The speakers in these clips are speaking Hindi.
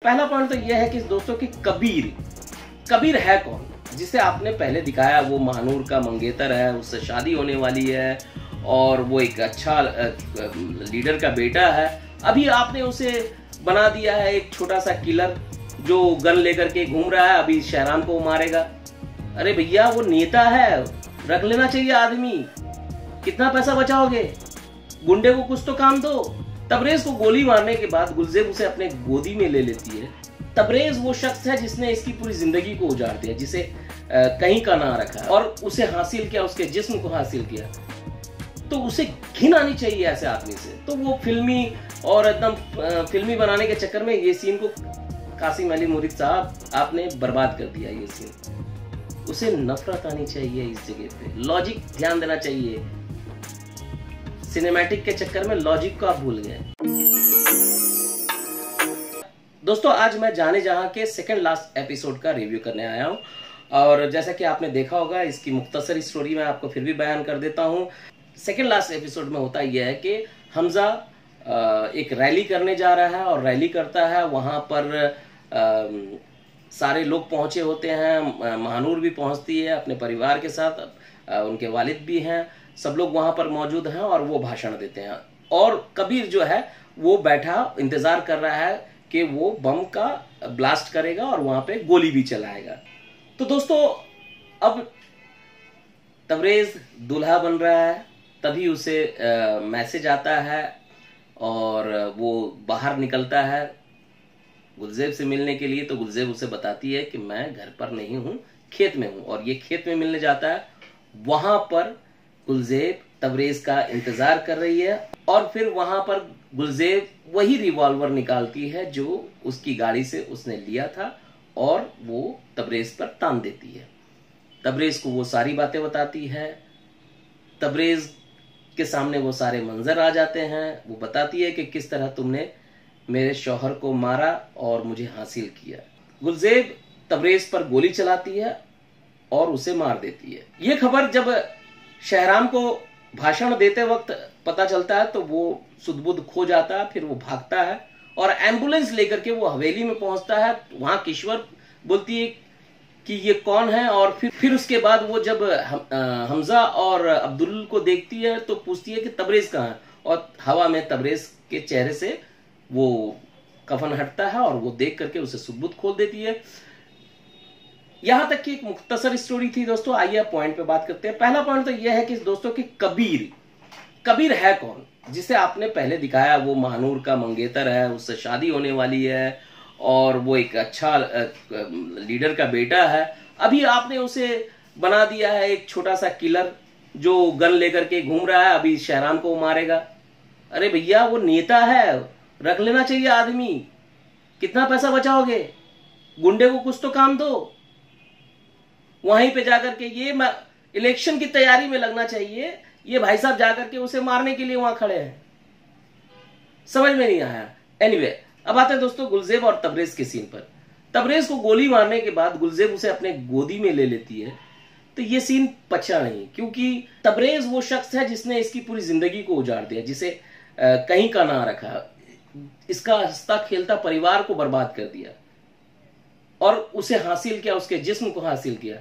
पहला पॉइंट तो यह है कि दोस्तों कि कबीर है कौन, जिसे आपने पहले दिखाया वो महानूर का मंगेतर है, उससे शादी होने वाली है और वो एक अच्छा लीडर का बेटा है। अभी आपने उसे बना दिया है एक छोटा सा किलर जो गन लेकर के घूम रहा है, अभी शहराम को मारेगा। अरे भैया वो नेता है, रख लेना चाहिए आदमी। कितना पैसा बचाओगे? गुंडे को कुछ तो काम दो। तबरेज को गोली मारने के बाद गुलजेब उसे अपने गोदी में ले लेती है। तबरेज वो शख्स है जिसने इसकी पूरी जिंदगी को उजाड़ दिया, जिसे कहीं का ना रखा और उसे हासिल किया, उसके जिस्म को हासिल किया। तो उसे घिन आनी चाहिए ऐसे आदमी से। तो वो फिल्मी और एकदम फिल्मी बनाने के चक्कर में ये सीन को कासिम अली मुरीद साहब आपने बर्बाद कर दिया। ये सीन उसे नफरत आनी चाहिए इस जगह पे, लॉजिक ध्यान देना चाहिए। सिनेमैटिक के चक्कर में लॉजिक को आप भूल गए। दोस्तों आज मैं जाने जहां के सेकंड लास्ट एपिसोड का रिव्यू करने आया हूं और जैसा कि आपने देखा होगा इसकी मुख्तसर स्टोरी मैं आपको फिर भी बयान कर देता हूं। सेकंड लास्ट एपिसोड में होता यह है कि हमजा एक रैली करने जा रहा है और रैली करता है। वहां पर सारे लोग पहुंचे होते हैं, महानूर भी पहुंचती है अपने परिवार के साथ, उनके वालिद भी हैं, सब लोग वहां पर मौजूद हैं और वो भाषण देते हैं। और कबीर जो है वो बैठा इंतजार कर रहा है कि वो बम का ब्लास्ट करेगा और वहां पे गोली भी चलाएगा। तो दोस्तों अब तबरेज दूल्हा बन रहा है, तभी उसे मैसेज आता है और वो बाहर निकलता है गुलजेब से मिलने के लिए। तो गुलजेब उसे बताती है कि मैं घर पर नहीं हूं, खेत में हूं, और ये खेत में मिलने जाता है। वहां पर गुलजेब तबरेज का इंतजार कर रही है और फिर वहां पर गुलजेब वही रिवॉल्वर निकालती है जो उसकी गाड़ी से उसने लिया था और वो तबरेज पर तान देती है। तबरेज को वो सारी बातें बताती है। तबरेज के सामने वो सारे मंजर आ जाते हैं। वो बताती है कि किस तरह तुमने मेरे शौहर को मारा और मुझे हासिल किया। गुलजेब तबरेज पर गोली चलाती है और उसे मार देती है। ये खबर जब शहराम को भाषण देते वक्त पता चलता है तो वो सुध-बुध खो जाता है। फिर वो भागता है और एम्बुलेंस लेकर के वो हवेली में पहुंचता है। वहां किश्वर बोलती है कि ये कौन है, और फिर उसके बाद वो जब हमजा और अब्दुल को देखती है तो पूछती है कि तबरेज कहाँ है, और हवा में तबरेज के चेहरे से वो कफन हटता है और वो देख करके उसे सुध-बुध खोल देती है। यहां तक की एक मुख्तसर स्टोरी थी दोस्तों। आइए पॉइंट पे बात करते हैं। पहला पॉइंट तो यह है कि दोस्तों कि कबीर है कौन, जिसे आपने पहले दिखाया वो महानूर का मंगेतर है, उससे शादी होने वाली है और वो एक अच्छा लीडर का बेटा है। अभी आपने उसे बना दिया है एक छोटा सा किलर जो गन लेकर के घूम रहा है, अभी शहराम को मारेगा। अरे भैया वो नेता है, रख लेना चाहिए आदमी। कितना पैसा बचाओगे? गुंडे को कुछ तो काम दो। वहीं पे जाकर के ये इलेक्शन की तैयारी में लगना चाहिए, ये भाई साहब जाकर के उसे मारने के लिए वहां खड़े हैं। समझ में नहीं आया। एनीवे, अब आते हैं दोस्तों गुलजेब और तबरेज के सीन पर। तबरेज को गोली मारने के बाद गुलजेब उसे अपने गोदी में ले लेती है। तो ये सीन पचा नहीं, क्योंकि तबरेज वो शख्स है जिसने इसकी पूरी जिंदगी को उजाड़ दिया, जिसे कहीं का ना रखा, इसका हंसता खेलता परिवार को बर्बाद कर दिया और उसे हासिल किया, उसके जिस्म को हासिल किया।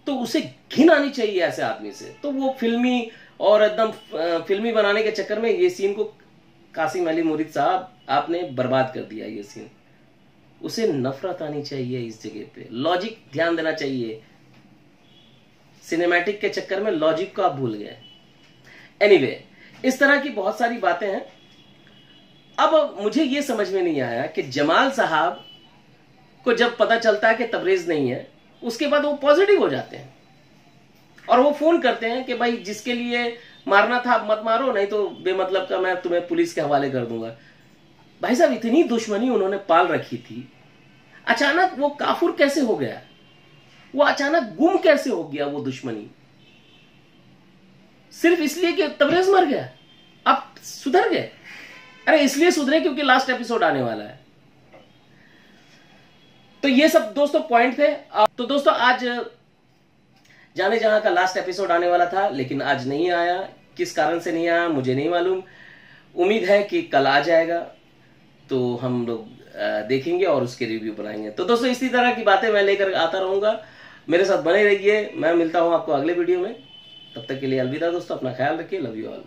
तो उसे घिन आनी चाहिए ऐसे आदमी से। तो वो फिल्मी और एकदम फिल्मी बनाने के चक्कर में ये सीन को कासिम अली मुरीद साहब आपने बर्बाद कर दिया। ये सीन उसे नफरत आनी चाहिए इस जगह पे, लॉजिक ध्यान देना चाहिए। सिनेमैटिक के चक्कर में लॉजिक को आप भूल गए। एनीवे, इस तरह की बहुत सारी बातें हैं। अब मुझे ये समझ में नहीं आया कि जमाल साहब को जब पता चलता है कि तबरेज नहीं है, उसके बाद वो पॉजिटिव हो जाते हैं और वो फोन करते हैं कि भाई जिसके लिए मारना था अब मत मारो, नहीं तो बेमतलब का मैं तुम्हें पुलिस के हवाले कर दूंगा। भाई साहब इतनी दुश्मनी उन्होंने पाल रखी थी, अचानक वो काफुर कैसे हो गया? वो अचानक गुम कैसे हो गया? वो दुश्मनी सिर्फ इसलिए कि तबरेज मर गया, अब सुधर गए? अरे इसलिए सुधरे क्योंकि लास्ट एपिसोड आने वाला है। तो ये सब दोस्तों पॉइंट थे। तो दोस्तों आज जाने जहां का लास्ट एपिसोड आने वाला था, लेकिन आज नहीं आया। किस कारण से नहीं आया मुझे नहीं मालूम। उम्मीद है कि कल आ जाएगा। तो हम लोग देखेंगे और उसके रिव्यू बनाएंगे। तो दोस्तों इसी तरह की बातें मैं लेकर आता रहूंगा, मेरे साथ बने रहिए। मैं मिलता हूं आपको अगले वीडियो में, तब तक के लिए अलविदा दोस्तों, अपना ख्याल रखिए, लव यू ऑल।